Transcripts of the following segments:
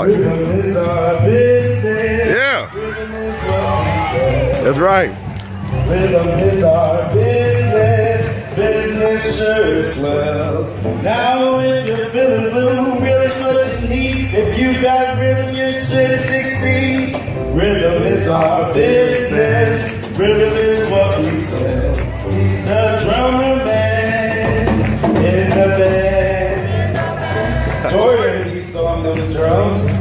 Oh, yeah. That's right. Rhythm is our business, business sure is well. Now if you're feeling blue, really what you need. If you got rhythm, you should succeed. Rhythm is our business, rhythm is what we sell. He's the drummer man in the band. Jordan, he's on the drums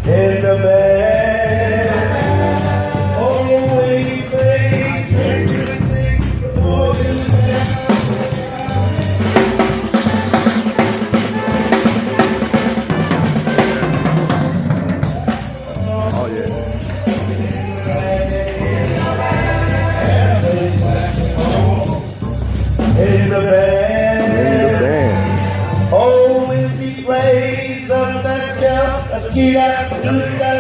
in the band. Oh, when he plays, drinks and sings the boy in the band. Oh, yeah. In the band. Oh, when she plays up that shelf, a ski that, do that,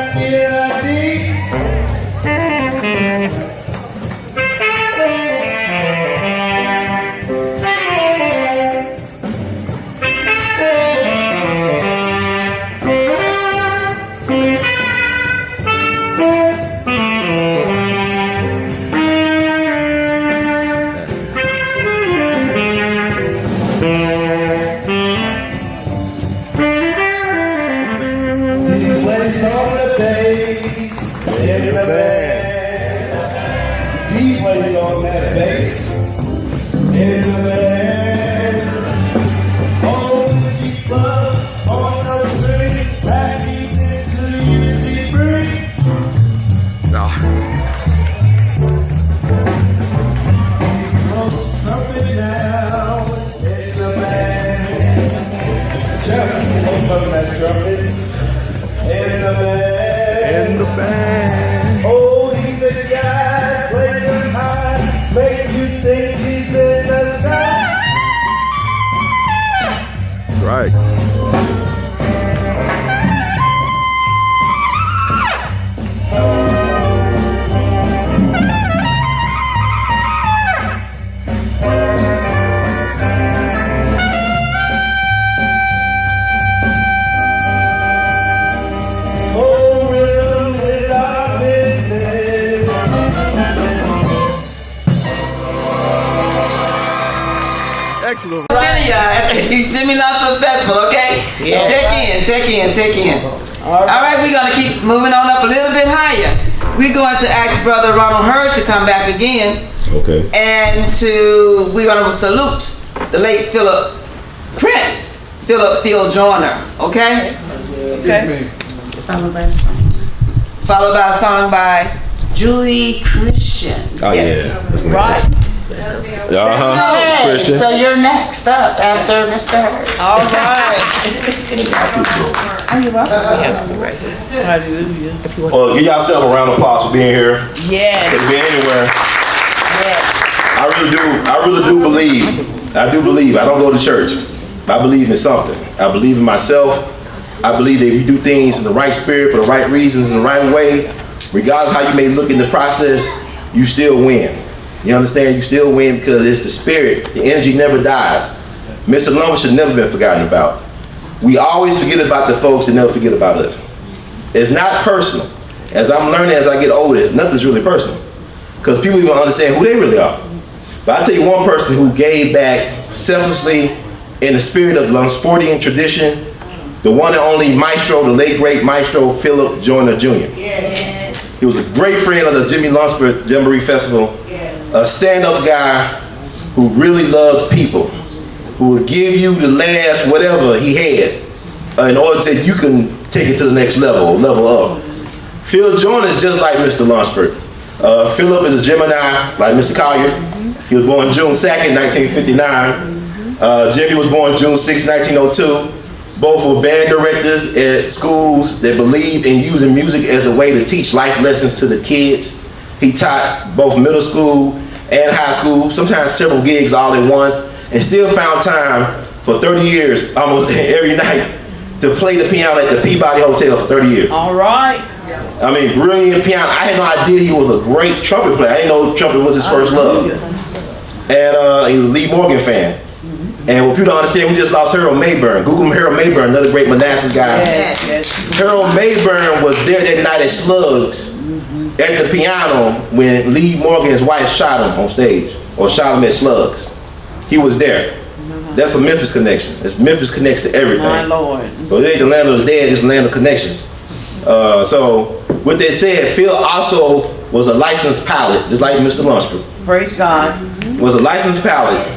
oh, he's a guy, plays him high, makes you think he's in the sky. Right. Excellent. At the Jimmie Lunceford Festival, okay? Yeah. Check in. All right, we're gonna keep moving on up a little bit higher. We're going to ask Brother Ronald Hurd to come back again. Okay. And we're gonna salute the late Prince Philip Phil Joyner, okay? Okay. Followed by a song by Julie Christian. Oh, yeah. That's right. Christian. So you're next up after Mr. Hurd. All right. Are you welcome? Hallelujah. Well, give yourself a round of applause for being here. Yes. For being anywhere. Yes. I really do believe. I don't go to church. I believe in something. I believe in myself. I believe that if you do things in the right spirit, for the right reasons, in the right way, regardless of how you may look in the process, you still win. You understand? You still win because it's the spirit. The energy never dies. Mr. Lumber should never been forgotten about. We always forget about the folks that never forget about us. It's not personal. As I'm learning as I get older, nothing's really personal. Because people even understand who they really are. But I'll tell you one person who gave back selflessly in the spirit of Lunceforian tradition, the one and only Maestro, the late great Maestro Philip Joyner Jr. Yes. He was a great friend of the Jimmie Lunceford Jamboree Festival. Yes. A stand-up guy who really loved people, who would give you the last whatever he had in order to you can take it to the next level, level up. Phil Joyner is just like Mr. Lunceford. Philip is a Gemini, like Mr. Collier. He was born June 2nd, 1959. Jimmie was born June 6, 1902. Both were band directors at schools that believed in using music as a way to teach life lessons to the kids. He taught both middle school and high school, sometimes several gigs all at once, and still found time for 30 years, almost every night, to play the piano at the Peabody Hotel for 30 years. All right. I mean, brilliant piano. I had no idea he was a great trumpet player. I didn't know trumpet was his first love. And he was a Lee Morgan fan. And what people don't understand, we just lost Harold Mayburn. Google Harold Mayburn, another great Manassas guy. Harold Mayburn was there that night at Slugs at the piano when Lee Morgan's wife shot him on stage, or shot him at Slugs. He was there. That's a Memphis connection. It's Memphis connects to everything. My Lord. So it ain't the land of the dead, it's the land of connections. So with that said, Phil also was a licensed pilot, just like Mr. Lunceford. Praise God. Was a licensed pilot.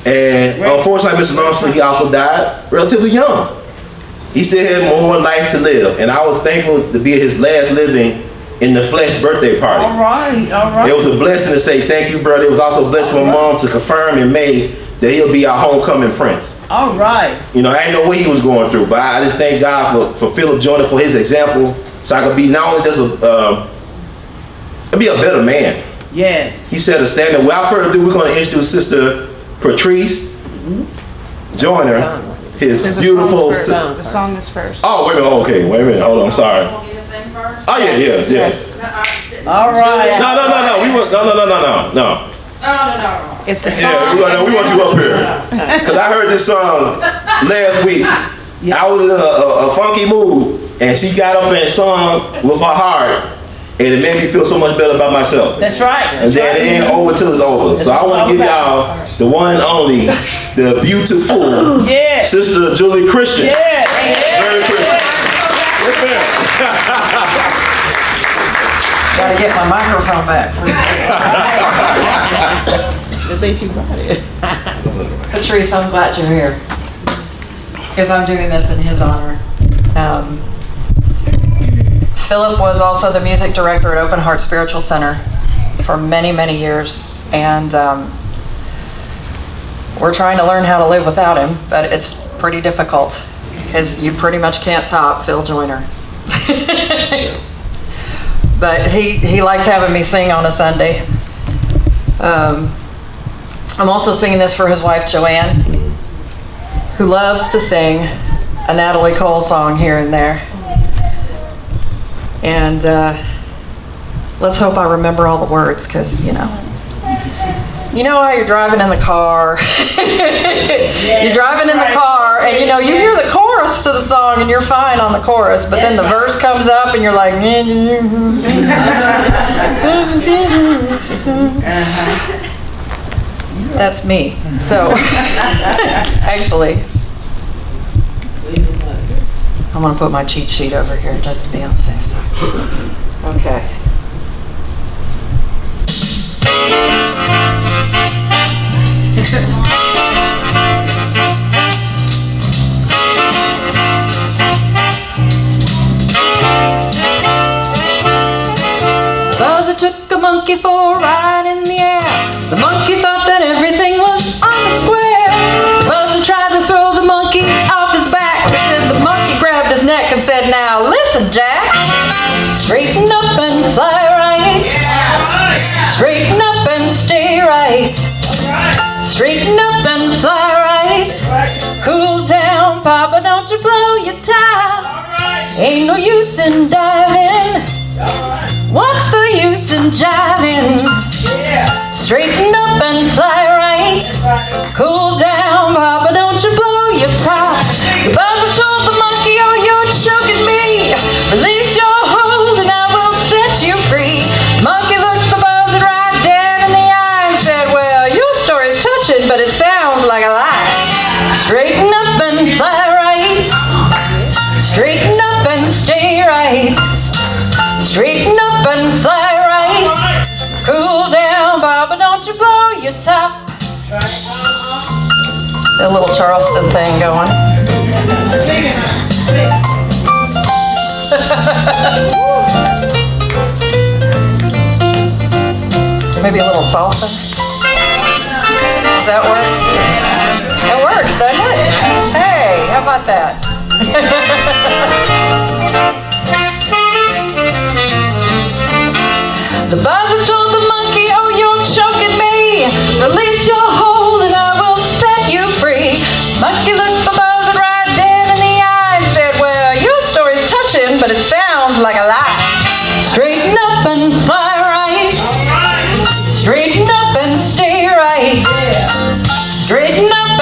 And unfortunately, Mr. Lunceford, he also died relatively young. He still had more life to live. And I was thankful to be at his last living in the flesh birthday party. All right, all right. It was a blessing to say thank you, brother. It was also a blessing for my mom to confirm in May that he'll be our homecoming prince. All right. You know, I didn't know what he was going through, but I just thank God for Philip Joyner, for his example, so I could be not only just be a better man. Yes. He set a standard. Without further ado, we're going to introduce Sister Patrice Joyner, his beautiful sister. The song is first. Oh, wait a minute. Okay, wait a minute. Hold on. I'm sorry. Oh, yeah, yes. All right. No. No. It's the song. Yeah, we want you up here. Because I heard this song last week. I was in a funky mood, and she got up and sung with her heart, and it made me feel so much better about myself. That's right. And then it ain't over till it's over. So I want to give y'all the one and only, the beautiful Sister Julie Christian. Yeah. Very Christian. Yes, ma'am. Gotta get my microphone back for a second. I think she brought it. Patrice, I'm glad you're here. Because I'm doing this in his honor. Philip was also the music director at Open Heart Spiritual Center for many, many years. And we're trying to learn how to live without him, but it's pretty difficult because you pretty much can't top Phil Joyner. But he liked having me sing on a Sunday. I'm also singing this for his wife, Joanne, who loves to sing a Natalie Cole song here and there. And let's hope I remember all the words, because, you know how you're driving in the car. You're driving in the car, and you hear the chorus to the song, and you're fine on the chorus, but then the verse comes up, and you're like, that's me. So, actually, I'm going to put my cheat sheet over here just to be on the safe side. Okay. Buzzer took a monkey for a ride in the air. The monkey thought that everything was on the square. Buzzer tried to throw the monkey off his back, but then the monkey grabbed his neck and said, "Now listen, Jack, straighten up and fly right. Straighten up and stay right. Straighten up and fly right. Cool down, Papa, don't you blow your top. Ain't no use in diving. What's the use in jiving? Straighten up and fly right. Cool down, Papa, don't you blow your top. The buzzer told the monkey, "Oh, you're choking me. Release your hold and I will set you free." Monkey looked the buzzer right dead in the eye and said, "Well, your story's touching, but it sounds like a lie. Straighten up and fly right. Straighten up and stay right. Straighten up and fly right. Cool down, Papa, don't you blow your top." A little Charleston thing going. Maybe a little salsa. Does that work? It works, doesn't it? Hey, how about that? The buzzer told the monkey, "Oh, you're choking me. Release your hold and I will set you free." Monkey looked the buzzer right dead in the eye and said, "Well, your story's touching, but it sounds like a lie. Straighten up and fly right. Straighten up and stay right. Straighten up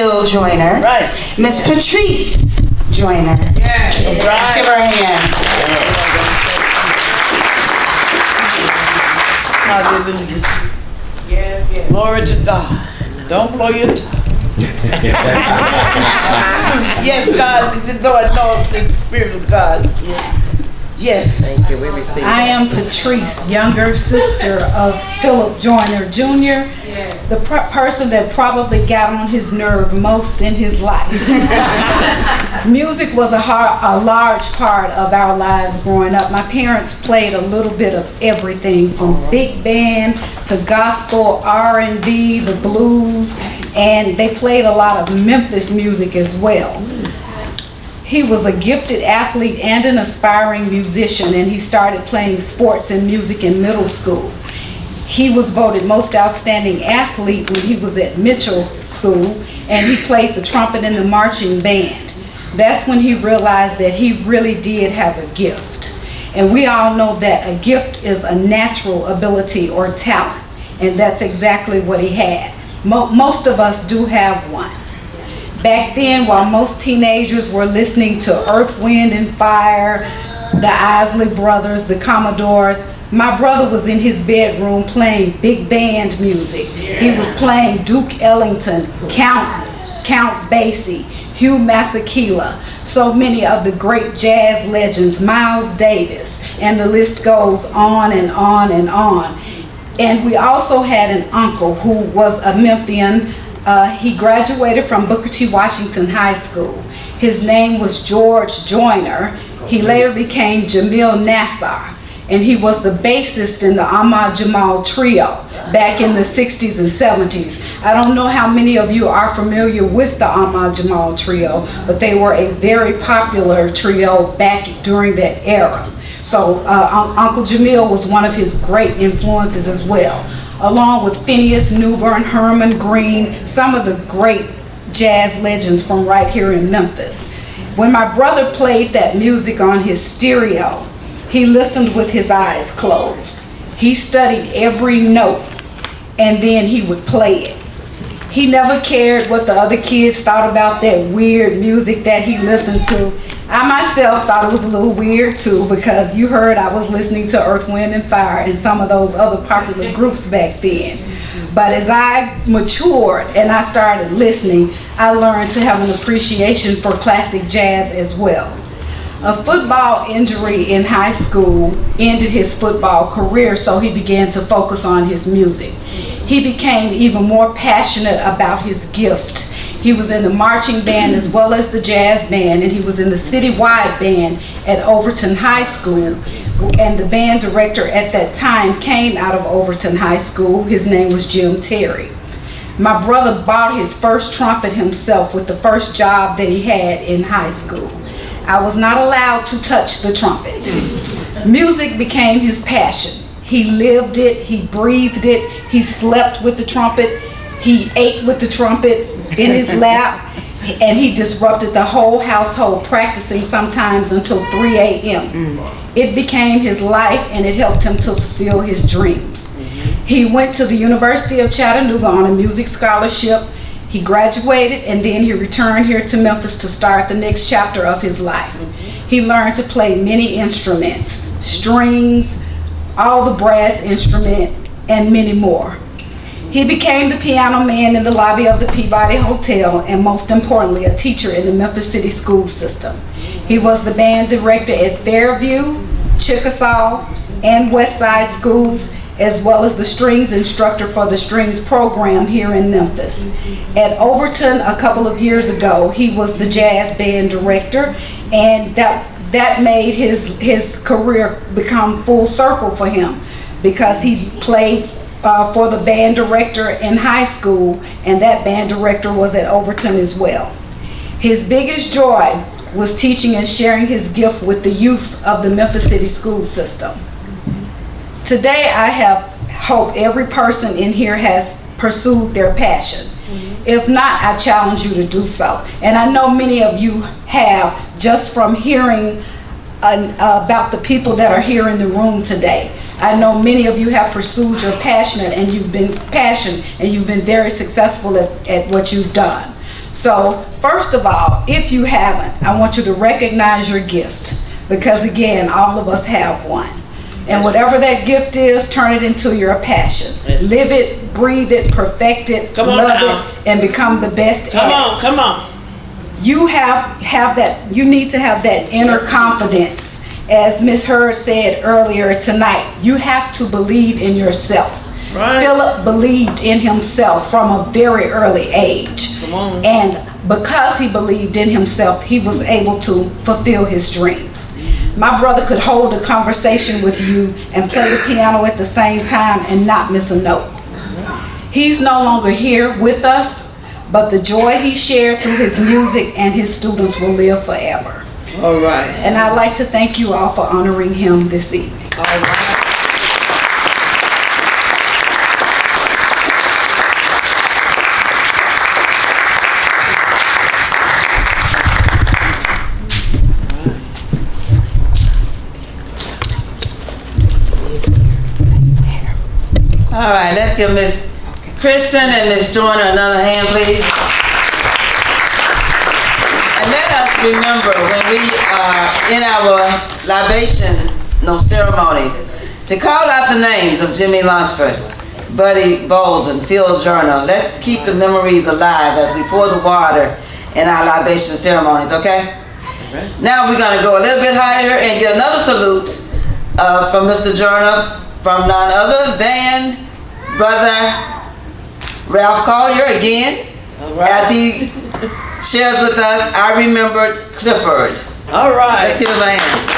Jill Joyner. Right. Miss Patrice Joyner. Yeah. Let's give her a hand. Hallelujah. Yes. Glory to God. Don't blow your tongue. Yes, God, the Lord knows the Spirit of God. Yes. Thank you. We receive. I am Patrice, younger sister of Philip Joyner Jr., the person that probably got on his nerve most in his life. Music was a large part of our lives growing up. My parents played a little bit of everything from big band to gospel, R&B, the blues, and they played a lot of Memphis music as well. He was a gifted athlete and an aspiring musician, and he started playing sports and music in middle school. He was voted most outstanding athlete when he was at Mitchell School, and he played the trumpet in the marching band. That's when he realized that he really did have a gift. And we all know that a gift is a natural ability or talent, and that's exactly what he had. Most of us do have one. Back then, while most teenagers were listening to Earth, Wind and Fire, the Isley Brothers, the Commodores, my brother was in his bedroom playing big band music. He was playing Duke Ellington, Count Basie, Hugh Masekela, so many of the great jazz legends, Miles Davis, and the list goes on and on and on. And we also had an uncle who was a Memphian. He graduated from Booker T. Washington High School. His name was George Joyner. He later became Jamil Nassar, and he was the bassist in the Ahmad Jamal Trio back in the 60s and 70s. I don't know how many of you are familiar with the Ahmad Jamal Trio, but they were a very popular trio back during that era. So Uncle Jamil was one of his great influences as well, along with Phineas Newburn, Herman Green, some of the great jazz legends from right here in Memphis. When my brother played that music on his stereo, he listened with his eyes closed. He studied every note, and then he would play it. He never cared what the other kids thought about that weird music that he listened to. I myself thought it was a little weird too, because you heard I was listening to Earth, Wind and Fire and some of those other popular groups back then. But as I matured and I started listening, I learned to have an appreciation for classic jazz as well. A football injury in high school ended his football career, so he began to focus on his music. He became even more passionate about his gift. He was in the marching band as well as the jazz band, and he was in the citywide band at Overton High School. And the band director at that time came out of Overton High School. His name was Jim Terry. My brother bought his first trumpet himself with the first job that he had in high school. I was not allowed to touch the trumpet. Music became his passion. He lived it, he breathed it, he slept with the trumpet, he ate with the trumpet in his lap, and he disrupted the whole household, practicing sometimes until 3 a.m. It became his life, and it helped him to fulfill his dreams. He went to the University of Chattanooga on a music scholarship. He graduated, and then he returned here to Memphis to start the next chapter of his life. He learned to play many instruments, strings, all the brass instrument, and many more. He became the piano man in the lobby of the Peabody Hotel, and most importantly, a teacher in the Memphis City school system. He was the band director at Fairview, Chickasaw, and West Side schools, as well as the strings instructor for the strings program here in Memphis. At Overton a couple of years ago, he was the jazz band director, and that made his career become full circle for him, because he played for the band director in high school, and that band director was at Overton as well. His biggest joy was teaching and sharing his gift with the youth of the Memphis City school system. Today, I hope every person in here has pursued their passion. If not, I challenge you to do so. And I know many of you have, just from hearing about the people that are here in the room today. I know many of you have pursued your passion, and you've been very successful at what you've done. So, first of all, if you haven't, I want you to recognize your gift. Because again, all of us have one. And whatever that gift is, turn it into your passion. Live it, breathe it, perfect it, love it, and become the best at it. Come on. You have that, you need to have that inner confidence. As Ms. Hurd said earlier tonight, you have to believe in yourself. Right. Philip believed in himself from a very early age. Come on. And because he believed in himself, he was able to fulfill his dreams. My brother could hold a conversation with you and play the piano at the same time and not miss a note. He's no longer here with us, but the joy he shared through his music and his students will live forever. All right. And I'd like to thank you all for honoring him this evening. All right. All right, let's give Miss Kristen and Miss Joyner another hand, please. And let us remember when we are in our libation ceremonies to call out the names of Jimmie Lunceford, Buddy Bolden, Phil Joyner. Let's keep the memories alive as we pour the water in our libation ceremonies, okay? Now we're going to go a little bit higher and get another salute from Mr. Joyner, from none other than Brother Ralph Collier again, as he shares with us, I remembered Clifford. All right. Let's give him a hand.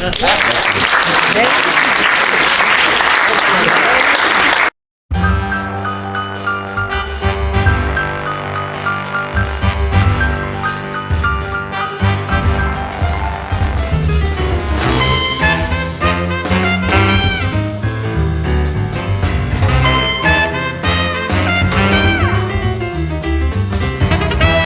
Excellent.